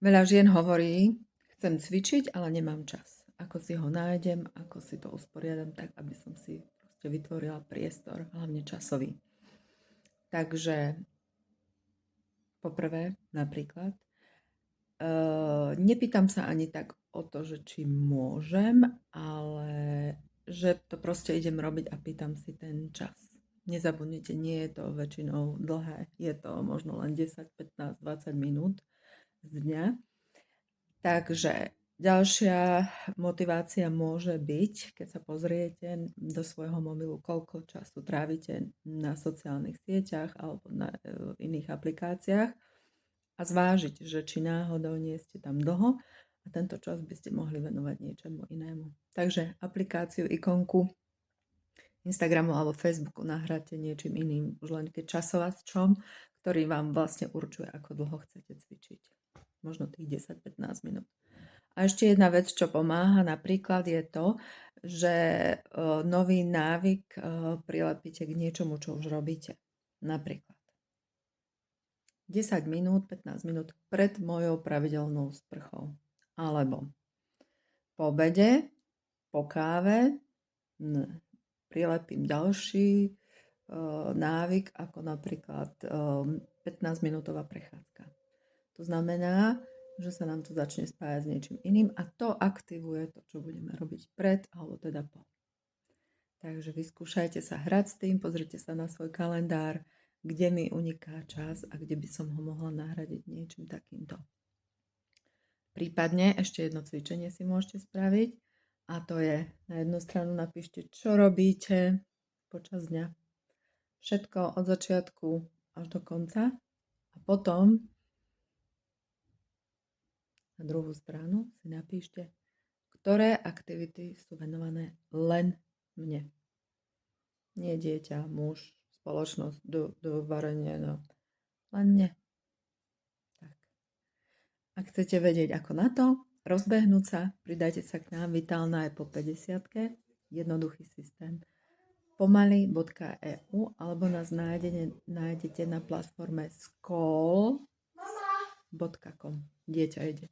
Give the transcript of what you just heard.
Veľa žien hovorí, chcem cvičiť, ale nemám čas. Ako si ho nájdem, ako si to usporiadam tak, aby som si proste vytvorila priestor, hlavne časový. Takže poprvé napríklad, nepýtam sa ani tak o to, že či môžem, ale že to proste idem robiť a pýtam si ten čas. Nezabudnite, nie je to väčšinou dlhé, je to možno len 10, 15, 20 minút z dňa. Takže ďalšia motivácia môže byť, keď sa pozriete do svojho mobilu, koľko času trávite na sociálnych sieťach alebo na iných aplikáciách a zvážiť, že či náhodou nie ste tam dlho a tento čas by ste mohli venovať niečomu inému. Takže aplikáciu, ikonku Instagramu alebo Facebooku nahráte niečím iným, už len keď časovačom, ktorý vám vlastne určuje, ako dlho chcete cvičiť. Možno tých 10-15 minút. A ešte jedna vec, čo pomáha napríklad je to, že nový návyk prilepíte k niečomu, čo už robíte. Napríklad 10 minút, 15 minút pred mojou pravidelnou sprchou. Alebo po obede, po káve prilepím ďalší návyk, ako napríklad 15-minútová prechádzka. To znamená, že sa nám to začne spájať s niečím iným a to aktivuje to, čo budeme robiť pred alebo teda po. Takže vyskúšajte sa hrať s tým, pozrite sa na svoj kalendár, kde mi uniká čas a kde by som ho mohla nahradiť niečím takýmto. Prípadne ešte jedno cvičenie si môžete spraviť a to je, na jednu stranu napíšte, čo robíte počas dňa. Všetko od začiatku až do konca a potom na druhú stranu si napíšte, ktoré aktivity sú venované len mne. Nie dieťa, muž, spoločnosť, varenie, no. Len mne. Tak. Ak chcete vedieť ako na to, rozbehnúť sa, pridajte sa k nám, Vitálna je po 50-ke, jednoduchý systém. Pomaly.eu alebo nás nájdete na platforme skol.com. Dieťa ide.